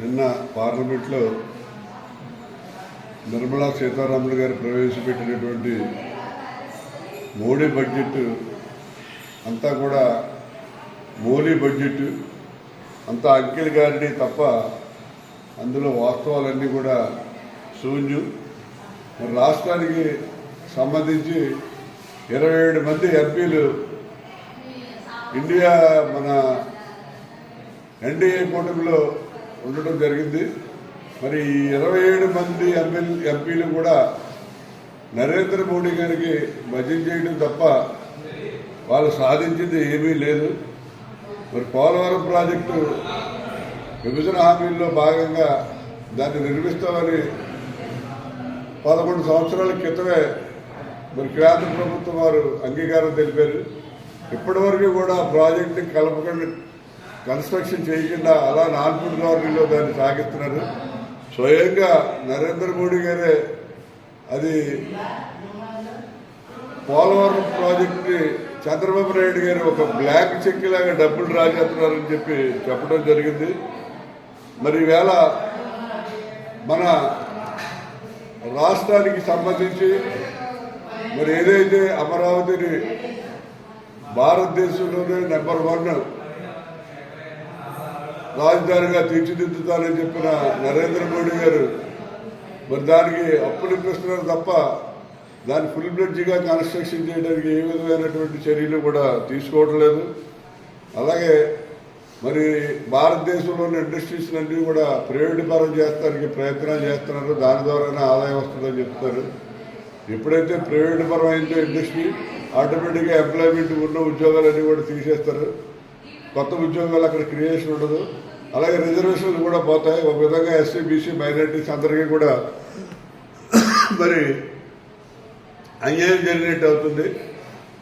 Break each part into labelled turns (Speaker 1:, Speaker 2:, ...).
Speaker 1: నిన్న పార్లమెంట్లో నిర్మలా సీతారామన్ గారు ప్రవేశపెట్టినటువంటి మోడీ బడ్జెట్ అంతా కూడా మోడీ బడ్జెట్ అంతా అంకెల్ గారిని తప్ప అందులో వాస్తవాలన్నీ కూడా శూన్యం. మరి రాష్ట్రానికి సంబంధించి 27 మంది ఎంపీలు ఇండియా మన ఎన్డీఏ కూటమిలో ఉండటం జరిగింది. మరి 27 మంది ఎంపీలు కూడా నరేంద్ర మోడీ గారికి భజన చేయడం తప్ప వాళ్ళు సాధించింది ఏమీ లేదు. మరి పోలవరం ప్రాజెక్టు విభజన హామీల్లో భాగంగా దాన్ని నిర్మిస్తామని 11 సంవత్సరాల క్రితమే మరి కేంద్ర ప్రభుత్వం వారు అంగీకారం తెలిపారు. ఇప్పటివరకు కూడా ప్రాజెక్టుని కలపకుండా కన్స్ట్రక్షన్ చేయకుండా అలా నాన్ ఫుడ్ గవర్నీలో దాన్ని సాగిస్తున్నారు. స్వయంగా నరేంద్ర మోడీ గారే అది పోలవరం ప్రాజెక్టుని చంద్రబాబు నాయుడు గారు ఒక బ్లాక్ చెక్ లాగా డబ్బులు డ్రా చేస్తున్నారని చెప్పి చెప్పడం జరిగింది. మరి ఈవేళ మన రాష్ట్రానికి సంబంధించి మరి ఏదైతే అమరావతిని భారతదేశంలోనే నెంబర్ 1 రాజధానిగా తీర్చిదిద్దుతానని చెప్పిన నరేంద్ర మోడీ గారు మరి దానికి అప్పులు ఇప్పిస్తున్నారు తప్ప దాన్ని ఫుల్ బ్లెడ్జ్గా కన్స్ట్రక్షన్ చేయడానికి ఏ విధమైనటువంటి చర్యలు కూడా తీసుకోవడం లేదు. అలాగే మరి భారతదేశంలోని ఇండస్ట్రీస్ అన్నీ కూడా ప్రైవేట్ పరం చేస్తానికి ప్రయత్నాలు చేస్తున్నారు. దాని ద్వారానే ఆదాయం వస్తుందని చెప్తున్నారు. ఎప్పుడైతే ప్రైవేట్ పరం అయిందో ఇండస్ట్రీ ఆటోమేటిక్గా ఎంప్లాయ్మెంట్ ఉన్న ఉద్యోగాలన్నీ కూడా తీసేస్తారు. కొత్త ఉద్యోగాలు అక్కడ క్రియేషన్ ఉండదు. అలాగే రిజర్వేషన్లు కూడా పోతాయి. ఒక విధంగా ఎస్సీ బీసీ మైనారిటీస్ అందరికీ కూడా మరి అన్యాయం జరిగినట్టు అవుతుంది.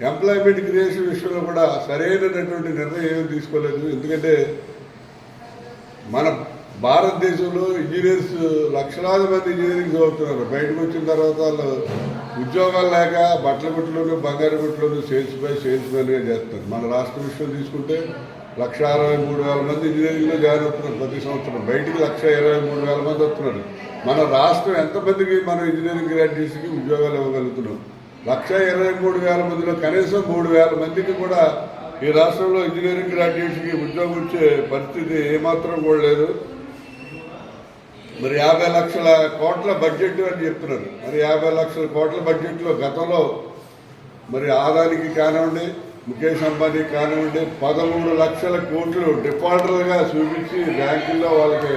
Speaker 1: ఎంప్లాయ్మెంట్ క్రియేషన్ విషయంలో కూడా సరైనటువంటి నిర్ణయం ఏమీ తీసుకోలేదు. ఎందుకంటే మన భారతదేశంలో ఇంజనీర్స్ లక్షలాది మంది ఇంజనీరింగ్ చదువుతున్నారు. బయటకు వచ్చిన తర్వాత వాళ్ళు ఉద్యోగాలు లేక బట్టల గుట్లోను బంగారు గుట్లోను సేల్స్మెన్గా చేస్తారు. మన రాష్ట్ర విషయం తీసుకుంటే 1,63,000 మంది ఇంజనీరింగ్లో జాయిన్ అవుతున్నారు ప్రతి సంవత్సరం. బయటికి 1,23,000 మంది వస్తున్నారు. మన రాష్ట్రం ఎంతమందికి మనం ఇంజనీరింగ్ గ్రాడ్యుయేట్స్కి ఉద్యోగాలు ఇవ్వగలుగుతున్నాం? 1,23,000 మందిలో కనీసం 3,000 మందికి కూడా ఈ రాష్ట్రంలో ఇంజనీరింగ్ గ్రాడ్యుయేట్స్కి ఉద్యోగం వచ్చే పరిస్థితి ఏమాత్రం కూడా లేదు. మరి 50 లక్షల కోట్ల బడ్జెట్ అని చెప్తున్నారు. మరి 50 లక్షల కోట్ల బడ్జెట్లో గతంలో మరి ఆదానికి కానివ్వండి, ముఖేష్ అంబానీ కానివ్వండి 13 లక్షల కోట్లు డిఫాల్టర్లుగా చూపించి బ్యాంకుల్లో వాళ్ళకి